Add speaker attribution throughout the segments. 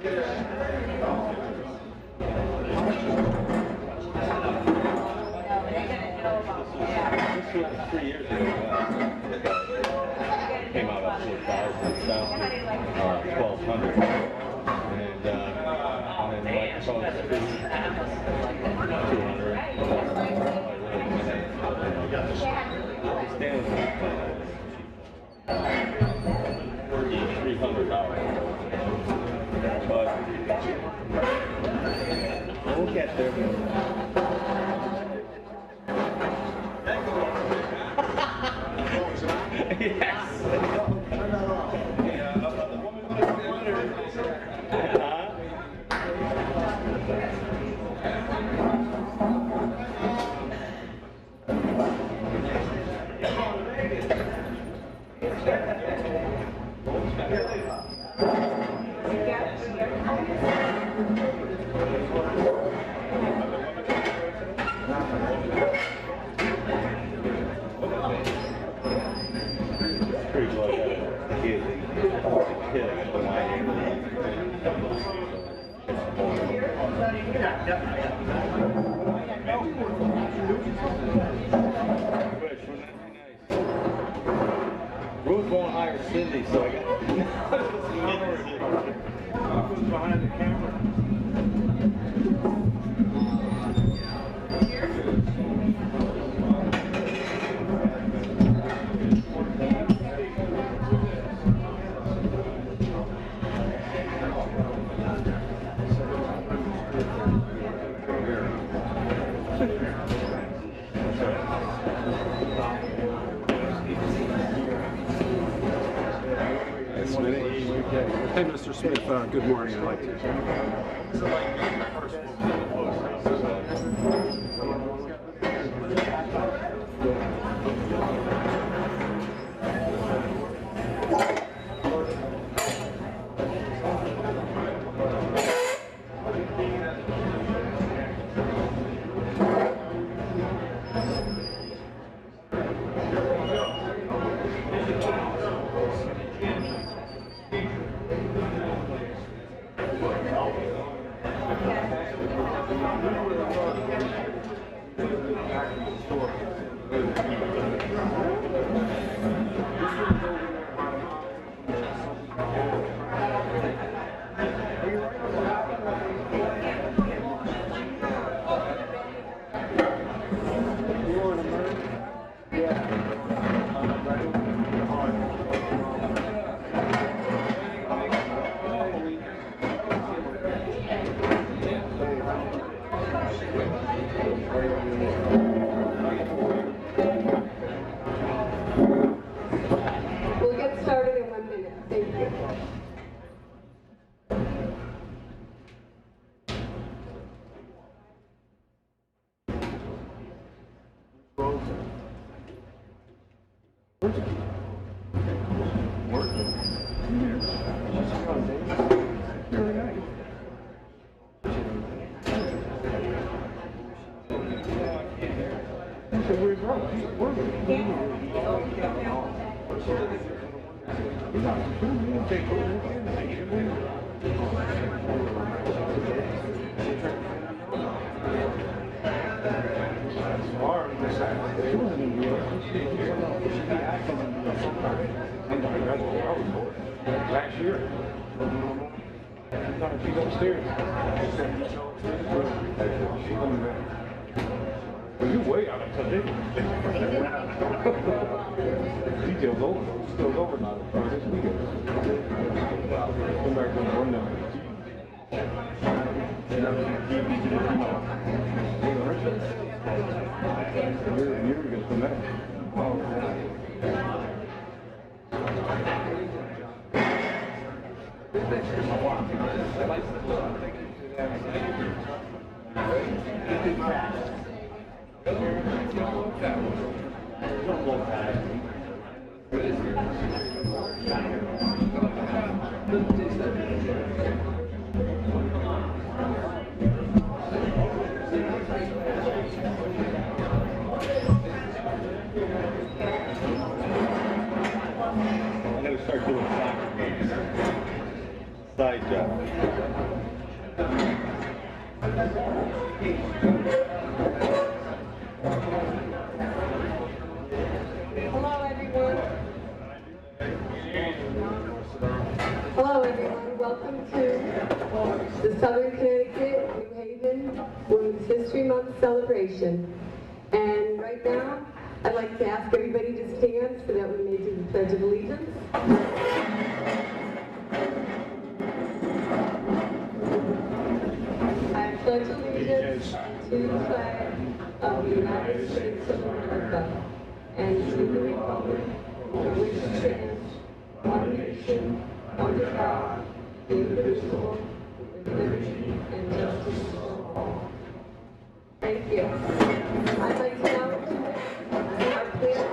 Speaker 1: This was 3 years ago. Came out at 4,000 south, 1,200, and then microphones 200. Stands $300. But we'll get there. Yes. Ruth won't hire Cindy, so I got behind the camera.
Speaker 2: Hey, Mr. Smith, good morning. I'd like to.
Speaker 3: We'll get started in 1 minute. Thank you.
Speaker 2: Last year. She's upstairs. Well, you way out of today. She goes over. She goes over now this weekend. Come back from one night. You're going to come back.
Speaker 1: I'm going to start doing soccer games. Side job.
Speaker 3: Hello, everyone. Hello, everyone. Welcome to the Southern Connecticut, New Haven Women's History Month celebration. And right now, I'd like to ask everybody to stand so that we may do the Pledge of Allegiance. I pledge allegiance to the flag of the United States of America and to the republic for which it stands, one nation, under God, indivisible, with liberty and justice for all. Thank you. I'd like to now introduce our planner,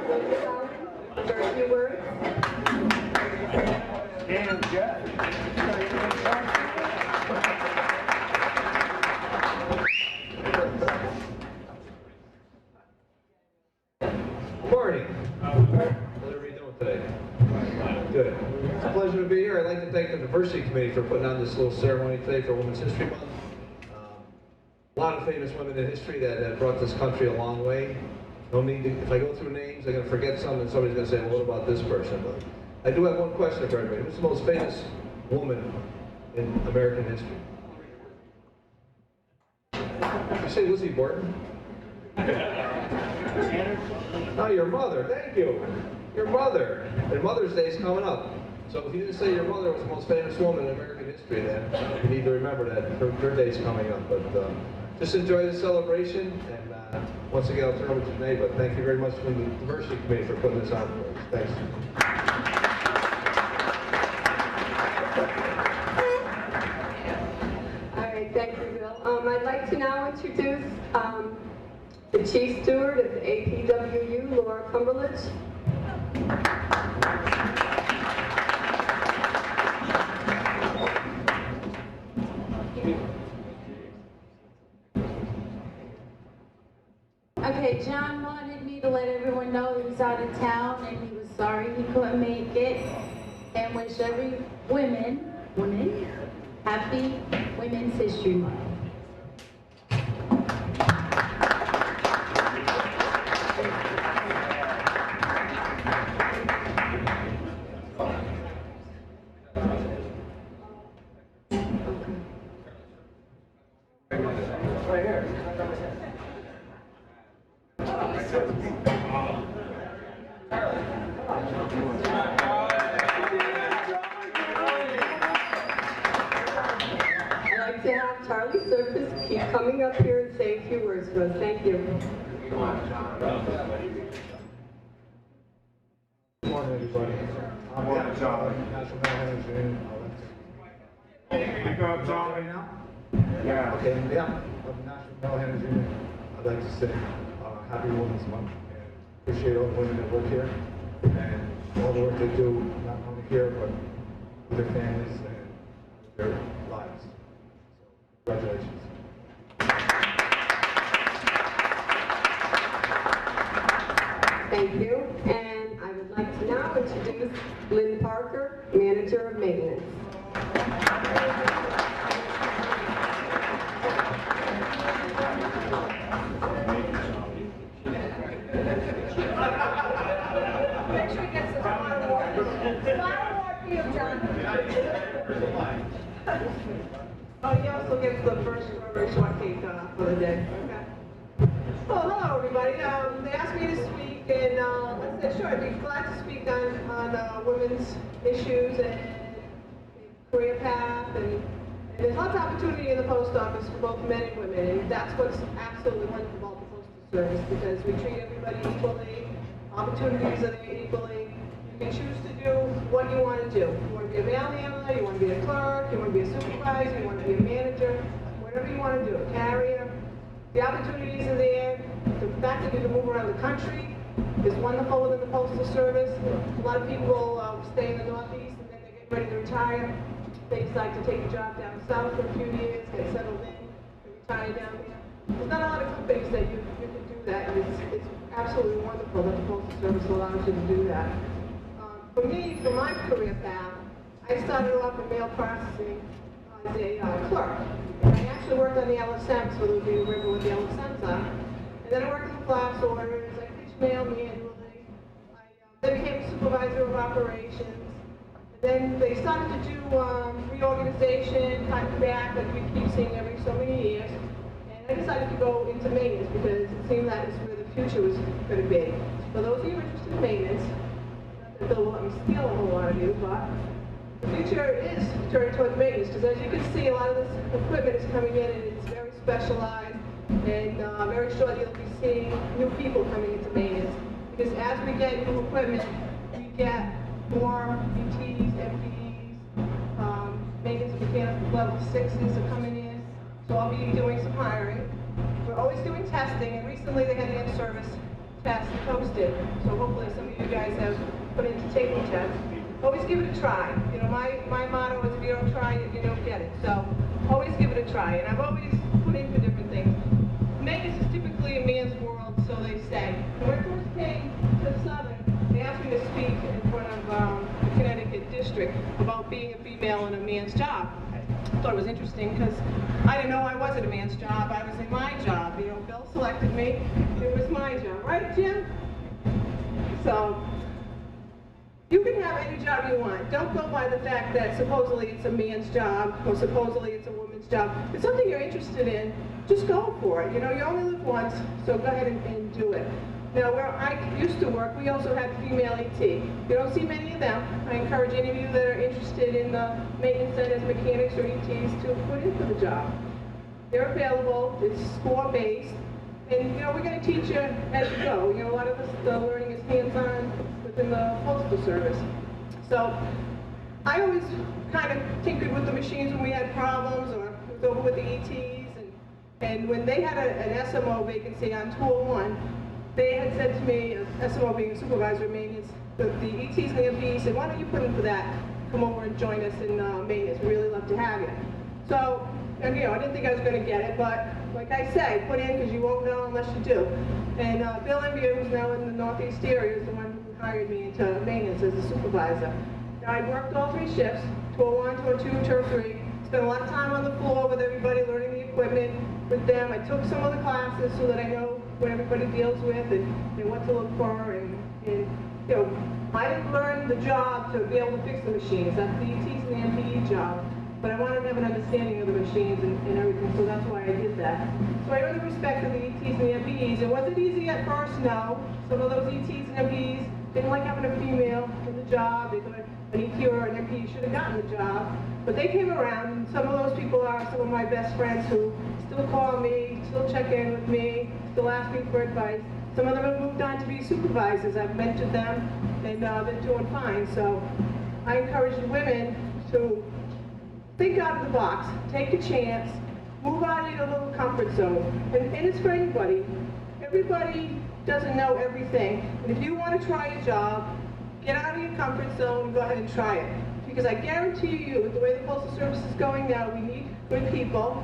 Speaker 3: Linda Howard, for a few words.
Speaker 1: And Jeff.
Speaker 4: Good morning. How's everybody doing today? Good. It's a pleasure to be here. I'd like to thank the Diversity Committee for putting on this little ceremony today for Women's History Month. A lot of famous women in history that have brought this country a long way. No need to, if I go through names, I'm going to forget some and somebody's going to say, well, what about this person? But I do have one question for everybody. Who's the most famous woman in American history? Did you say Lizzie Borden? No, your mother. Thank you. Your mother. And Mother's Day is coming up. So if you didn't say your mother was the most famous woman in American history, then you need to remember that her day's coming up. But just enjoy the celebration. And once again, I'll turn over to Janae. But thank you very much from the Diversity Committee for putting this on for us. Thanks.
Speaker 3: All right, thank you, Bill. I'd like to now introduce the Chief Steward of the APWU, Laura Cumberledge.
Speaker 5: Okay, John wanted me to let everyone know he was out of town and he was sorry he couldn't make it, and wish every women, happy Women's History Month.
Speaker 4: Right here.
Speaker 3: I'd like to have Charlie Surface keep coming up here and say a few words for us. Thank you.
Speaker 4: Good morning, everybody. I'm National Heritage Union.
Speaker 2: You go up, John, right now? Yeah.
Speaker 4: Okay, on behalf of the National Heritage Union, I'd like to say Happy Women's Month and appreciate all the women that work here and all the work they do, not only here, but with their families and their lives. So, congratulations.
Speaker 3: Thank you. And I would like to now introduce Lynn Parker, Manager of Maintenance.
Speaker 6: Make sure he gets his water water. Water water for you, John.
Speaker 3: Oh, he also gets the first strawberry shortcake for the day. Okay. Oh, hello, everybody. They asked me to speak, and I said, sure, I'd be glad to speak on women's issues and career path, and there's lots of opportunity in the post office for both men and women, and that's what's absolutely wonderful about the Postal Service, because we treat everybody equally, opportunities are there equally. You can choose to do what you want to do. You want to be a mail handler, you want to be a clerk, you want to be a supervisor, you want to be a manager, whatever you want to do, a carrier. The opportunities are there. The fact that you can move around the country is wonderful within the Postal Service. A lot of people stay in the Northeast and then they're getting ready to retire. They decide to take a job down south for a few years, get settled in, and retire down there. There's not a lot of companies that you can do that, and it's absolutely wonderful that the Postal Service allows you to do that. For me, for my career path, I started off in mail processing as a clerk. And I actually worked on the LSMs, for those of you who remember what the LSMs are. And then I worked in class orders, I pitched mail manually. I then became supervisor of operations. And then they started to do reorganization, cutting back, like we keep seeing every so many years. And I decided to go into maintenance because it seemed that was where the future was going to be. For those of you interested in maintenance, not that they'll let me steal a whole lot of you, but the future is turning towards maintenance, because as you can see, a lot of this equipment is coming in and it's very specialized, and very shortly you'll be seeing new people coming into maintenance. Because as we get new equipment, we get more UTs, MPs, maintenance mechanical level 6s are coming in, so I'll be doing some hiring. We're always doing testing, and recently they had an in-service test posted, so hopefully some of you guys have put in to take the test. Always give it a try. You know, my motto is if you don't try it, you don't get it. So always give it a try. And I've always put in for different things. Maintenance is typically a man's world, so they say. When I first came to Southern, they asked me to speak in front of the Connecticut district about being a female in a man's job. I thought it was interesting because I didn't know I wasn't a man's job. I was in my job. You know, Bill selected me. It was my job. Right, Jim? So you can have any job you want. Don't go by the fact that supposedly it's a man's job or supposedly it's a woman's job. If it's something you're interested in, just go for it. You know, you only live once, so go ahead and do it. Now, where I used to work, we also had female ET. You don't see many of them. I encourage any of you that are interested in the maintenance centers, mechanics, or ETs to put in for the job. They're available. It's score-based. And, you know, we're going to teach you as you go. You know, a lot of the learning is hands-on within the Postal Service. So I always kind of tinkered with the machines when we had problems, or was over with the ETs. And when they had an SMO vacancy on 201, they had said to me, SMO being a supervisor of maintenance, the ETs and the MPs said, why don't you put in for that? Come over and join us in maintenance. We'd really love to have you. So, and, you know, I didn't think I was going to get it, but like I say, put in because you won't know unless you do. And Bill Envia, who's now in the Northeast area, is the one who hired me into maintenance as a supervisor. Now, I worked all 3 shifts, 201, 202, 203. Spent a lot of time on the floor with everybody, learning the equipment with them. I took some of the classes so that I know what everybody deals with and what to look for. And you know, I didn't learn the job to be able to fix the machines. That's the ETs and the MPE job. But I wanted to have an understanding of the machines and everything, so that's why I did that. So I earned the respect of the ETs and the MPEs. It wasn't easy at first, no. Some of those ETs and MPEs didn't like having a female in the job. They thought an ET or an MPE should have gotten the job. But they came around, and some of those people are some of my best friends who still call me, still check in with me, still ask me for advice. Some of them have moved on to be supervisors. I've mentored them, and they're doing fine. So I encourage women to think out of the box, take a chance, move out of your little comfort zone. And it's for anybody. Everybody doesn't know everything. And if you want to try a job, get out of your comfort zone and go ahead and try it. Because I guarantee you, with the way the Postal Service is going now, we need good people,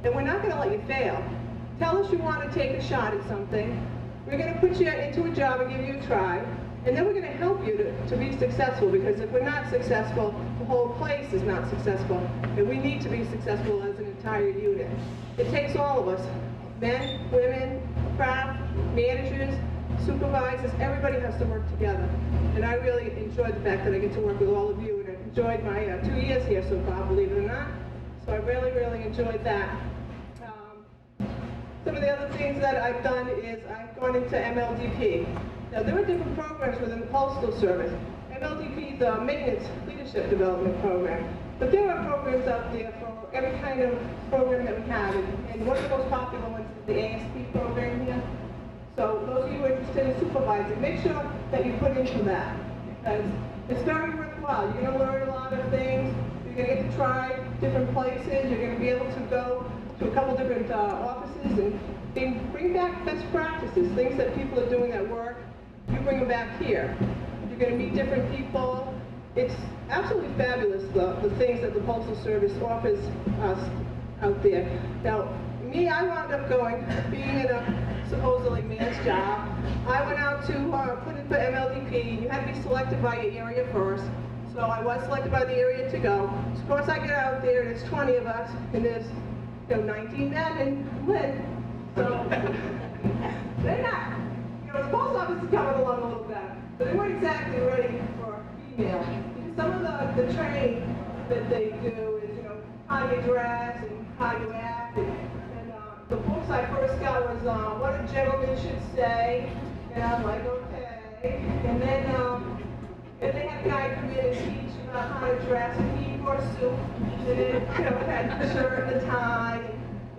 Speaker 3: and we're not going to let you fail. Tell us you want to take a shot at something. We're going to put you into a job and give you a try, and then we're going to help you to be successful, because if we're not successful, the whole place is not successful, and we need to be successful as an entire unit. It takes all of us, men, women, craft, managers, supervisors, everybody has to work together. And I really enjoyed the fact that I get to work with all of you, and I've enjoyed my 2 years here so far, believe it or not. So I really, really enjoyed that. Some of the other things that I've done is I've gone into MLDP. Now, there are different programs within the Postal Service. MLDP is a Maintenance Leadership Development Program. But there are programs out there for every kind of program that we have. And one of the most popular ones is the ASP program here. So those of you who are interested in supervising, make sure that you put into that, because it's very worthwhile. You're going to learn a lot of things. You're going to get to try different places. You're going to be able to go to a couple different offices and bring back best practices, things that people are doing that work. You bring them back here. You're going to meet different people. It's absolutely fabulous, the things that the Postal Service offers us out there. Now, me, I wound up being in a supposedly man's job. I went out to put in for MLDP. You had to be selected by your area first. So I was selected by the area to go. So of course I get out there and it's 20 of us and there's 19 men and Lynn. So they're not, the post office is coming along a little better. But they weren't exactly ready for female. Because some of the training that they do is, how you dress and how you act. And the books I first got was What a Gentleman Should Say. And I'm like, okay. And then they had a guy come in and teach about how to dress, and he wore a suit, and then, had the shirt and the tie,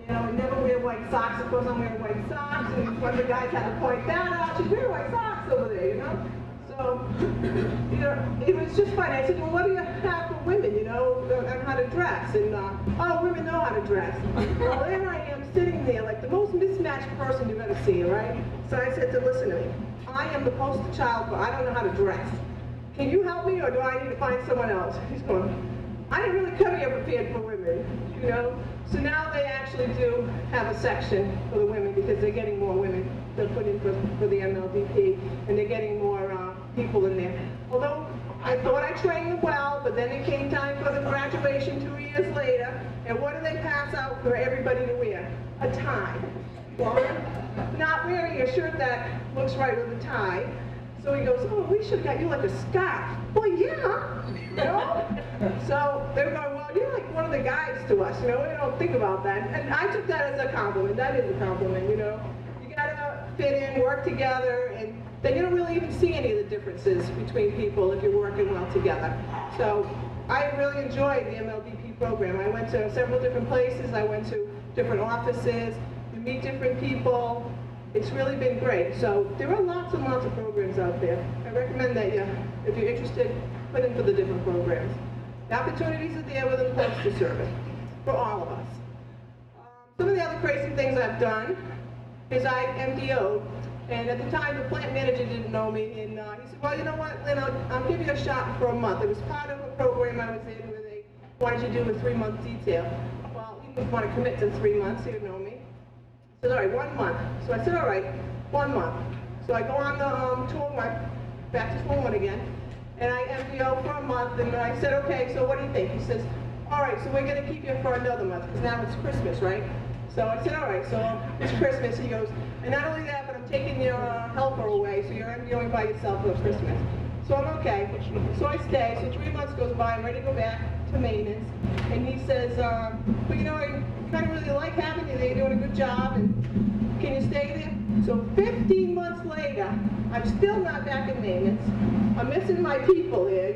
Speaker 3: and never wear white socks. Of course, I'm wearing white socks, and one of the guys had to point that out. She's wearing white socks over there, So, it was just fun. I said, well, what do you have for women, on how to dress? And, oh, women know how to dress. Well, there I am sitting there like the most mismatched person you've ever seen, right? So I said to listen to me. I am the poster child, but I don't know how to dress. Can you help me, or do I need to find someone else? He's going, I didn't really come here prepared for women, So now they actually do have a section for the women because they're getting more women to put in for the MLDP, and they're getting more people in there. Although I thought I trained them well, but then it came time for the graduation 2 years later, and what do they pass out for everybody to wear? A tie. Well, not wearing a shirt that looks right with a tie. So he goes, oh, we should have got you like a scarf. Well, yeah, So they're going, well, you're like one of the guys to us, we don't think about that. And I took that as a compliment. That is a compliment, You gotta fit in, work together, and then you don't really even see any of the differences between people if you're working well together. So I really enjoyed the MLDP program. I went to several different places. I went to different offices. You meet different people. It's really been great. So there are lots and lots of programs out there. I recommend that if you're interested, put in for the different programs. The opportunities are there within the Postal Service for all of us. Some of the other crazy things I've done is I MDO'd, and at the time the plant manager didn't know me, and he said, well, you know what, Lynn, I'll give you a shot for a month. It was part of a program I was in where they wanted you to do a 3-month detail. Well, he didn't want to commit to 3 months, he didn't know me. He said, all right, 1 month. So I said, all right, 1 month. So I go on the tour one, back to tour one again, and I MDO for a month, and I said, okay, so what do you think? He says, all right, so we're going to keep you for another month, because now it's Christmas, right? So I said, all right, so it's Christmas. He goes, and not only that, but I'm taking your helper away, so you're MDOing by yourself for Christmas. So I'm okay. So I stay. So 3 months goes by. I'm ready to go back to maintenance. And he says, well, I kind of really like having you there. You're doing a good job. And can you stay there? So 15 months later, I'm still not back in maintenance. I'm missing my people here,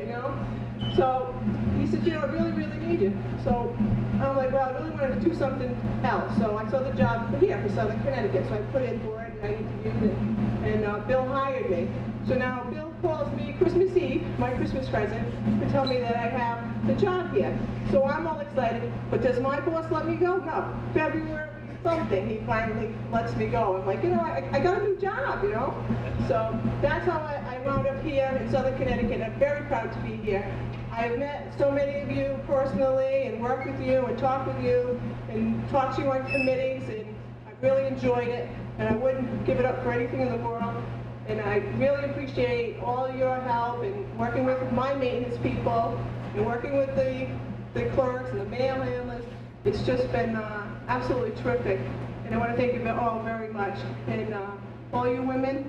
Speaker 3: So he said, I really, really need you. So I'm like, well, I really wanted to do something else. So I saw the job here for Southern Connecticut. So I put in for it, and I interviewed, and Bill hired me. So now Bill calls me Christmas Eve, my Christmas present, to tell me that I have the job here. So I'm all excited, but does my boss let me go? No. February something, he finally lets me go. I'm like, I got a new job, So that's how I wound up here in Southern Connecticut. I'm very proud to be here. I've met so many of you personally and worked with you and talked with you and talked to you on committees, and I really enjoyed it, and I wouldn't give it up for anything in the world. And I really appreciate all your help in working with my maintenance people and working with the clerks and the mail handlers. It's just been absolutely terrific, and I want to thank you all very much. And all you women,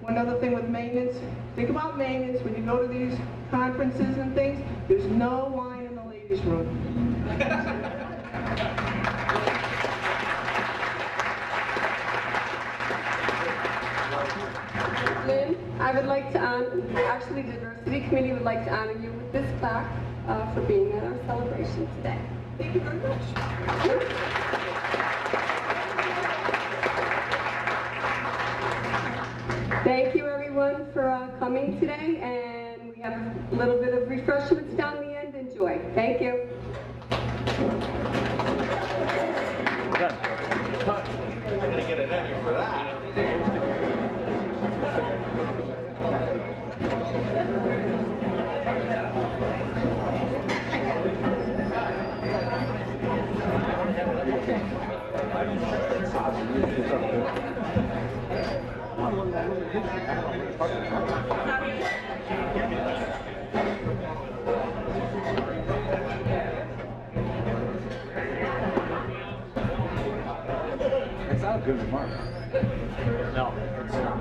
Speaker 3: one other thing with maintenance, think about maintenance when you go to these conferences and things. There's no wine in the ladies' room.
Speaker 7: Lynn, I would like to actually the Diversity Committee would like to honor you with this plaque for being at our celebration today.
Speaker 3: Thank you very much.
Speaker 7: Thank you everyone for coming today, and we have a little bit of refreshments down the end. Enjoy. Thank you.
Speaker 1: I'm gonna get an Emmy for that.
Speaker 2: a good remark.
Speaker 8: No, it's not.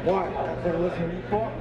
Speaker 2: Why? Instead of listening to you talk?